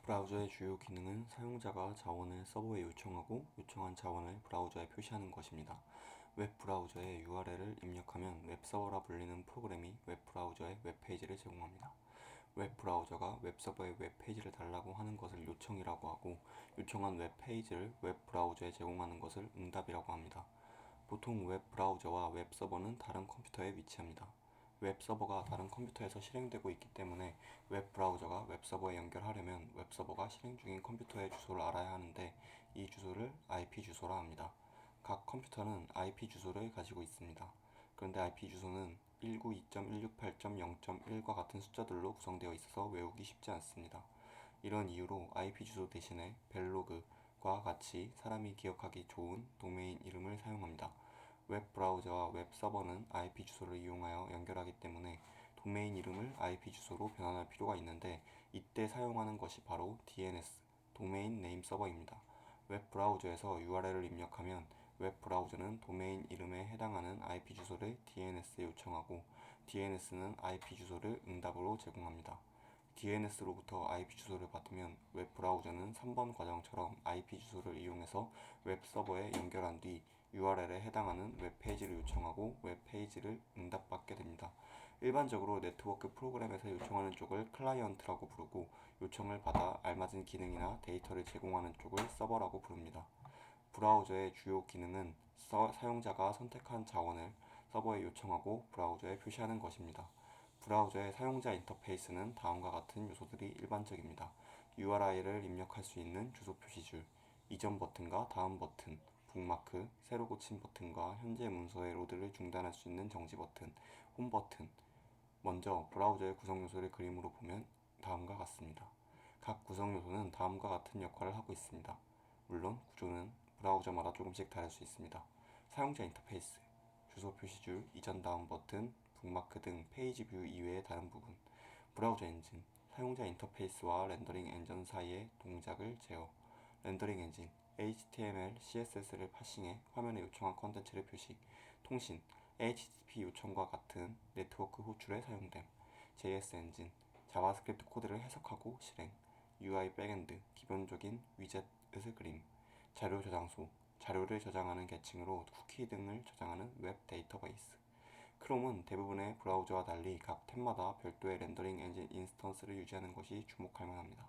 브라우저의 주요 기능은 사용자가 자원을 서버에 요청하고 요청한 자원을 브라우저에 표시하는 것입니다. 웹 브라우저에 URL을 입력하면 웹서버라 불리는 프로그램이 웹 브라우저에 웹페이지를 제공합니다. 웹 브라우저가 웹서버에 웹페이지를 달라고 하는 것을 요청이라고 하고 요청한 웹페이지를 웹 브라우저에 제공하는 것을 응답이라고 합니다. 보통 웹 브라우저와 웹 서버는 다른 컴퓨터에 위치합니다. 웹 서버가 다른 컴퓨터에서 실행되고 있기 때문에 웹 브라우저가 웹 서버에 연결하려면 웹 서버가 실행 중인 컴퓨터의 주소를 알아야 하는데 이 주소를 IP 주소라 합니다. 각 컴퓨터는 IP 주소를 가지고 있습니다. 그런데 IP 주소는 192.168.0.1과 같은 숫자들로 구성되어 있어서 외우기 쉽지 않습니다. 이런 이유로 IP 주소 대신에 벨로그과 같이 사람이 기억하기 좋은 도메인 이름을 사용합니다. 웹 브라우저와 웹 서버는 IP 주소를 이용하여 연결하기 때문에 도메인 이름을 IP 주소로 변환할 필요가 있는데 이때 사용하는 것이 바로 DNS, 도메인 네임 서버입니다. 웹 브라우저에서 URL을 입력하면 웹 브라우저는 도메인 이름에 해당하는 IP 주소를 DNS에 요청하고 DNS는 IP 주소를 응답으로 제공합니다. DNS로부터 IP 주소를 받으면 웹 브라우저는 3번 과정처럼 IP 주소를 이용해서 웹 서버에 연결한 뒤 URL에 해당하는 웹페이지를 요청하고 웹페이지를 응답받게 됩니다. 일반적으로 네트워크 프로그램에서 요청하는 쪽을 클라이언트라고 부르고 요청을 받아 알맞은 기능이나 데이터를 제공하는 쪽을 서버라고 부릅니다. 브라우저의 주요 기능은 사용자가 선택한 자원을 서버에 요청하고 브라우저에 표시하는 것입니다. 브라우저의 사용자 인터페이스는 다음과 같은 요소들이 일반적입니다. URI를 입력할 수 있는 주소 표시줄, 이전 버튼과 다음 버튼, 북마크, 새로 고침 버튼과 현재 문서의 로드를 중단할 수 있는 정지 버튼, 홈 버튼. 먼저 브라우저의 구성 요소를 그림으로 보면 다음과 같습니다. 각 구성 요소는 다음과 같은 역할을 하고 있습니다. 물론 구조는 브라우저마다 조금씩 다를 수 있습니다. 사용자 인터페이스, 주소 표시줄, 이전 다음 버튼, 북마크 등 페이지 뷰 이외의 다른 부분. 브라우저 엔진, 사용자 인터페이스와 렌더링 엔진 사이의 동작을 제어. 렌더링 엔진, HTML, CSS를 파싱해 화면에 요청한 컨텐츠를 표시. 통신, HTTP 요청과 같은 네트워크 호출에 사용됨. JS 엔진, 자바스크립트 코드를 해석하고 실행. UI 백엔드, 기본적인 위젯 그림. 자료 저장소, 자료를 저장하는 계층으로 쿠키 등을 저장하는 웹 데이터베이스. 크롬은 대부분의 브라우저와 달리 각 탭마다 별도의 렌더링 엔진 인스턴스를 유지하는 것이 주목할 만합니다.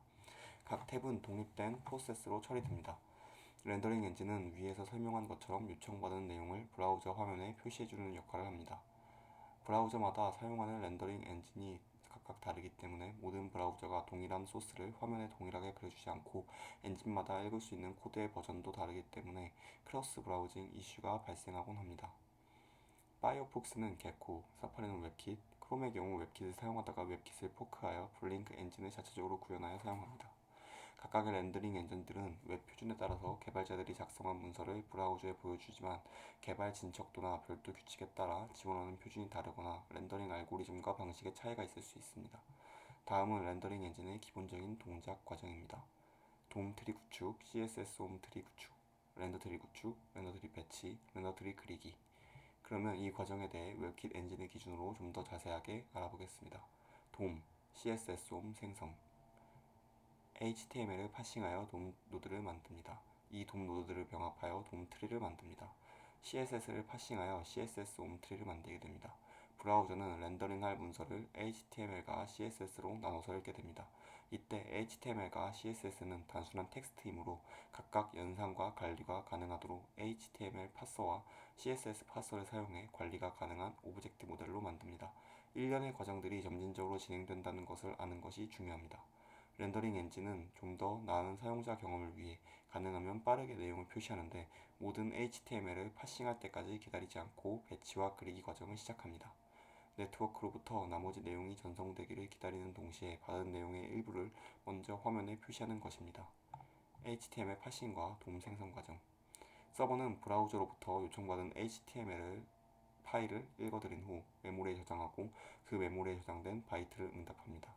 각 탭은 독립된 프로세스로 처리됩니다. 렌더링 엔진은 위에서 설명한 것처럼 요청받은 내용을 브라우저 화면에 표시해주는 역할을 합니다. 브라우저마다 사용하는 렌더링 엔진이 각각 다르기 때문에 모든 브라우저가 동일한 소스를 화면에 동일하게 그려주지 않고 엔진마다 읽을 수 있는 코드의 버전도 다르기 때문에 크로스 브라우징 이슈가 발생하곤 합니다. 파이어폭스는 개코, 사파리는 웹킷, 크롬의 경우 웹킷을 사용하다가 웹킷을 포크하여 블링크 엔진을 자체적으로 구현하여 사용합니다. 각각의 렌더링 엔진들은 웹 표준에 따라서 개발자들이 작성한 문서를 브라우저에 보여주지만 개발 진척도나 별도 규칙에 따라 지원하는 표준이 다르거나 렌더링 알고리즘과 방식의 차이가 있을 수 있습니다. 다음은 렌더링 엔진의 기본적인 동작 과정입니다. 돔 트리 구축, CSS 홈 트리 구축, 렌더 트리 구축, 렌더 트리 배치, 렌더 트리 그리기. 그러면 이 과정에 대해 웹킷 엔진을 기준으로 좀 더 자세하게 알아보겠습니다. 돔, CSS 홈 생성, HTML을 파싱하여 돔 노드를 만듭니다. 이 돔 노드들을 병합하여 돔 트리를 만듭니다. CSS를 파싱하여 CSS 홈 트리를 만들게 됩니다. 브라우저는 렌더링할 문서를 HTML과 CSS로 나눠서 읽게 됩니다. 이때 HTML과 CSS는 단순한 텍스트이므로 각각 연산과 관리가 가능하도록 HTML 파서와 CSS 파서를 사용해 관리가 가능한 오브젝트 모델로 만듭니다. 일련의 과정들이 점진적으로 진행된다는 것을 아는 것이 중요합니다. 렌더링 엔진은 좀 더 나은 사용자 경험을 위해 가능하면 빠르게 내용을 표시하는데 모든 HTML을 파싱할 때까지 기다리지 않고 배치와 그리기 과정을 시작합니다. 네트워크로부터 나머지 내용이 전송되기를 기다리는 동시에 받은 내용의 일부를 먼저 화면에 표시하는 것입니다. HTML 파싱과 돔 생성 과정. 서버는 브라우저로부터 요청받은 HTML 파일을 읽어들인 후 메모리에 저장하고 그 메모리에 저장된 바이트를 응답합니다.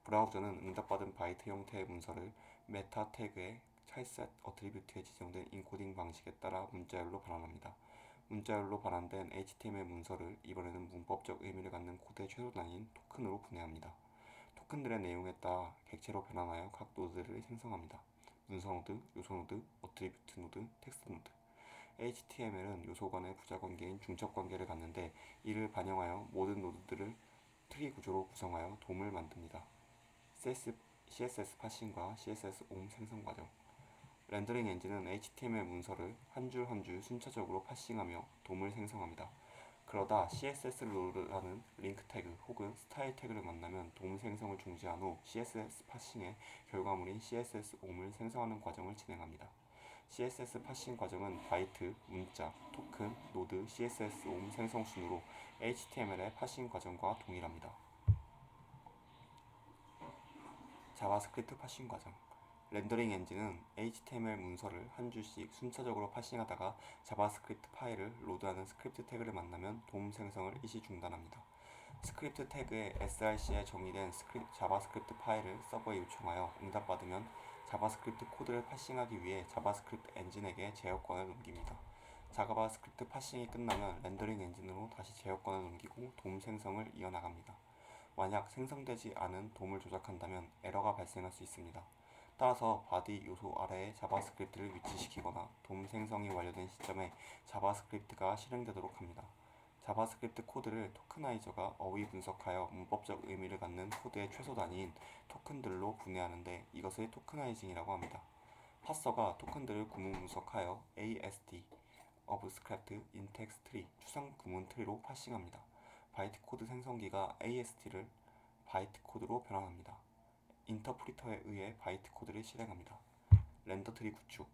브라우저는 응답받은 바이트 형태의 문서를 메타 태그의 찰셋 어트리뷰트에 지정된 인코딩 방식에 따라 문자열로 반환합니다. 문자열로 반환된 HTML 문서를 이번에는 문법적 의미를 갖는 코드의 최소 단위인 토큰으로 분해합니다. 토큰들의 내용에 따라 객체로 변환하여 각 노드를 생성합니다. 문서 노드, 요소 노드, 어트리뷰트 노드, 텍스트 노드. HTML은 요소 간의 부자관계인 중첩관계를 갖는데 이를 반영하여 모든 노드들을 트리 구조로 구성하여 돔을 만듭니다. CSS 파싱과 CSS 옴 생성 과정. 렌더링 엔진은 HTML 문서를 한 줄 한 줄 순차적으로 파싱하며 돔을 생성합니다. 그러다 CSS를 로드하는 링크 태그 혹은 스타일 태그를 만나면 돔 생성을 중지한 후 CSS 파싱의 결과물인 CSS 옴을 생성하는 과정을 진행합니다. CSS 파싱 과정은 바이트, 문자, 토큰, 노드, CSS 옴 생성 순으로 HTML의 파싱 과정과 동일합니다. 자바스크립트 파싱 과정. 렌더링 엔진은 HTML 문서를 한 줄씩 순차적으로 파싱하다가 자바스크립트 파일을 로드하는 스크립트 태그를 만나면 돔 생성을 일시 중단합니다. 스크립트 태그에 src에 정의된 자바스크립트 파일을 서버에 요청하여 응답받으면 자바스크립트 코드를 파싱하기 위해 자바스크립트 엔진에게 제어권을 넘깁니다. 자바스크립트 파싱이 끝나면 렌더링 엔진으로 다시 제어권을 넘기고 돔 생성을 이어나갑니다. 만약 생성되지 않은 돔을 조작한다면 에러가 발생할 수 있습니다. 따라서 바디 요소 아래에 자바스크립트를 위치시키거나 돔 생성이 완료된 시점에 자바스크립트가 실행되도록 합니다. 자바스크립트 코드를 토크나이저가 어휘 분석하여 문법적 의미를 갖는 코드의 최소 단위인 토큰들로 분해하는데 이것을 토크나이징이라고 합니다. 파서가 토큰들을 구문 분석하여 ASD, 어브스크립트, 인텍스 트리, 추상 구문 트리로 파싱합니다. 바이트 코드 생성기가 ASD를 바이트 코드로 변환합니다. 인터프리터에 의해 바이트 코드를 실행합니다. 렌더 트리 구축.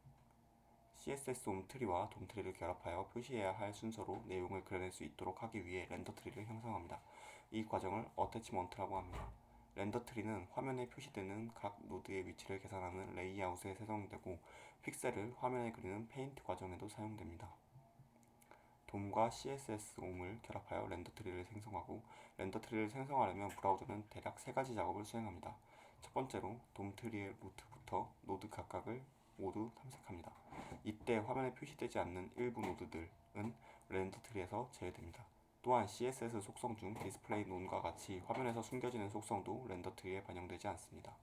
CSS 옴 트리와 돔 트리를 결합하여 표시해야 할 순서로 내용을 그려낼 수 있도록 하기 위해 렌더 트리를 형성합니다. 이 과정을 어태치먼트라고 합니다. 렌더 트리는 화면에 표시되는 각 노드의 위치를 계산하는 레이아웃에 생성되고 픽셀을 화면에 그리는 페인트 과정에도 사용됩니다. 돔과 CSS 옴을 결합하여 렌더 트리를 생성하고 렌더 트리를 생성하려면 브라우저는 대략 세 가지 작업을 수행합니다. 첫 번째로 돔 트리의 루트부터 노드 각각을 모두 탐색합니다. 이때 화면에 표시되지 않는 일부 노드들은 렌더 트리에서 제외됩니다. 또한 CSS 속성 중 디스플레이 논과 같이 화면에서 숨겨지는 속성도 렌더 트리에 반영되지 않습니다.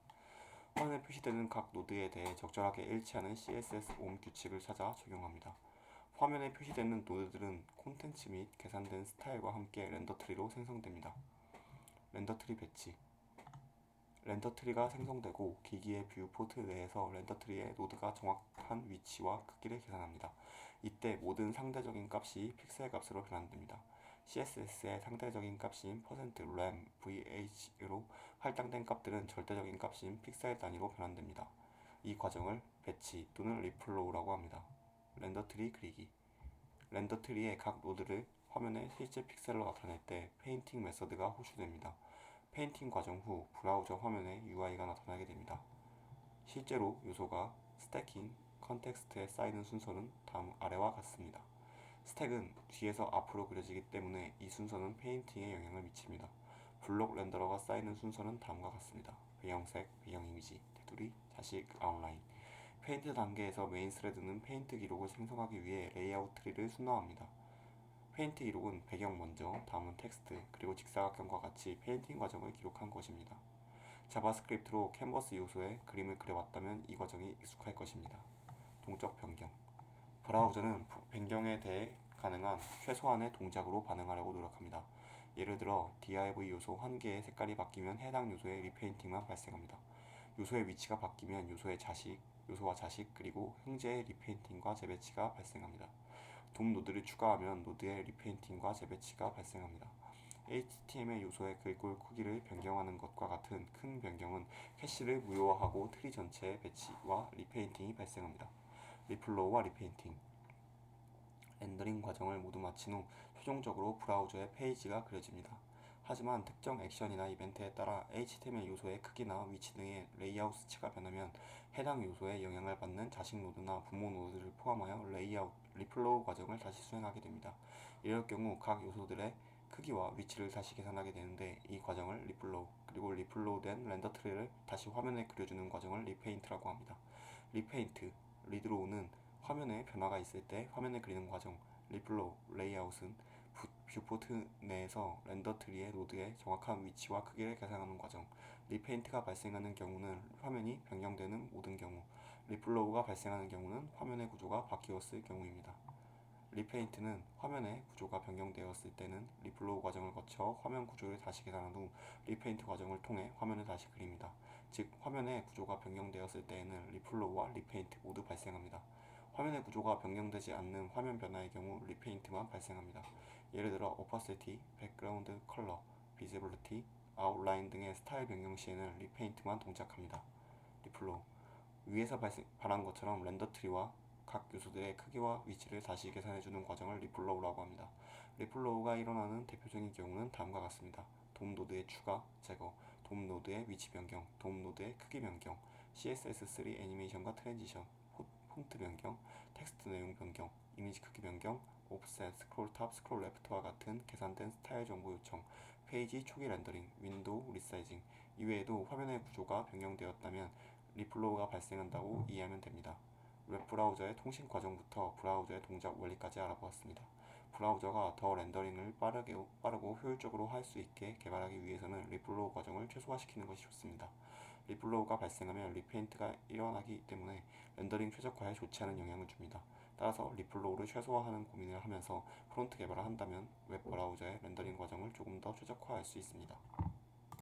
화면에 표시되는 각 노드에 대해 적절하게 일치하는 CSS 옴 규칙을 찾아 적용합니다. 화면에 표시되는 노드들은 콘텐츠 및 계산된 스타일과 함께 렌더 트리로 생성됩니다. 렌더 트리 배치. 렌더 트리가 생성되고 기기의 뷰 포트 내에서 렌더 트리의 노드가 정확한 위치와 크기를 계산합니다. 이때 모든 상대적인 값이 픽셀 값으로 변환됩니다. CSS의 상대적인 값인 %ram, vh로 할당된 값들은 절대적인 값인 픽셀 단위로 변환됩니다. 이 과정을 배치 또는 리플로우라고 합니다. 렌더 트리 그리기. 렌더 트리의 각 노드를 화면에 실제 픽셀로 나타낼 때 페인팅 메서드가 호출됩니다. 페인팅 과정 후 브라우저 화면에 UI가 나타나게 됩니다. 실제로 요소가 스태킹, 컨텍스트에 쌓이는 순서는 다음 아래와 같습니다. 스택은 뒤에서 앞으로 그려지기 때문에 이 순서는 페인팅에 영향을 미칩니다. 블록 렌더러가 쌓이는 순서는 다음과 같습니다. 배경색, 배경 이미지, 테두리, 자식, 아웃라인. 페인트 단계에서 메인 스레드는 페인트 기록을 생성하기 위해 레이아웃 트리를 순화합니다. 페인트 기록은 배경 먼저, 다음은 텍스트, 그리고 직사각형과 같이 페인팅 과정을 기록한 것입니다. 자바스크립트로 캔버스 요소에 그림을 그려봤다면 이 과정이 익숙할 것입니다. 동적 변경. 브라우저는 변경에 대해 가능한 최소한의 동작으로 반응하려고 노력합니다. 예를 들어 div 요소 한 개의 색깔이 바뀌면 해당 요소의 리페인팅만 발생합니다. 요소의 위치가 바뀌면 요소와 자식 그리고 형제의 리페인팅과 재배치가 발생합니다. 돔 노드를 추가하면 노드의 리페인팅과 재배치가 발생합니다. HTML 요소의 글꼴 크기를 변경하는 것과 같은 큰 변경은 캐시를 무효화하고 트리 전체의 배치와 리페인팅이 발생합니다. 리플로우와 리페인팅. 렌더링 과정을 모두 마친 후 최종적으로 브라우저의 페이지가 그려집니다. 하지만 특정 액션이나 이벤트에 따라 HTML 요소의 크기나 위치 등의 레이아웃 수치가 변하면 해당 요소에 영향을 받는 자식 노드나 부모 노드를 포함하여 리플로우 과정을 다시 수행하게 됩니다. 이럴 경우 각 요소들의 크기와 위치를 다시 계산하게 되는데 이 과정을 리플로우, 그리고 리플로우된 렌더 트리를 다시 화면에 그려주는 과정을 리페인트라고 합니다. 리페인트, 리드로우는 화면에 변화가 있을 때 화면에 그리는 과정, 리플로우, 레이아웃은 뷰포트 내에서 렌더 트리의 노드의 정확한 위치와 크기를 계산하는 과정, 리페인트가 발생하는 경우는 화면이 변경되는 모든 경우, 리플로우가 발생하는 경우는 화면의 구조가 바뀌었을 경우입니다. 리페인트는 화면의 구조가 변경되었을 때는 리플로우 과정을 거쳐 화면 구조를 다시 계산한 후 리페인트 과정을 통해 화면을 다시 그립니다. 즉, 화면의 구조가 변경되었을 때에는 리플로우와 리페인트 모두 발생합니다. 화면의 구조가 변경되지 않는 화면 변화의 경우 리페인트만 발생합니다. 예를 들어 오퍼시티, 백그라운드 컬러, 비지빌리티, 아웃라인 등의 스타일 변경 시에는 리페인트만 동작합니다. 리플로우 위에서 말한 것처럼 렌더 트리와 각 요소들의 크기와 위치를 다시 계산해주는 과정을 리플로우라고 합니다. 리플로우가 일어나는 대표적인 경우는 다음과 같습니다. 돔 노드의 추가, 제거, 돔 노드의 위치 변경, 돔 노드의 크기 변경, CSS3 애니메이션과 트랜지션, 폰트 변경, 텍스트 내용 변경, 이미지 크기 변경, 옵셋, 스크롤 탑, 스크롤 레프트와 같은 계산된 스타일 정보 요청, 페이지 초기 렌더링, 윈도우 리사이징 이외에도 화면의 구조가 변경되었다면 리플로우가 발생한다고 이해하면 됩니다. 웹 브라우저의 통신 과정부터 브라우저의 동작 원리까지 알아보았습니다. 브라우저가 더 렌더링을 빠르고 효율적으로 할 수 있게 개발하기 위해서는 리플로우 과정을 최소화시키는 것이 좋습니다. 리플로우가 발생하면 리페인트가 일어나기 때문에 렌더링 최적화에 좋지 않은 영향을 줍니다. 따라서 리플로우를 최소화하는 고민을 하면서 프론트 개발을 한다면 웹 브라우저의 렌더링 과정을 조금 더 최적화할 수 있습니다.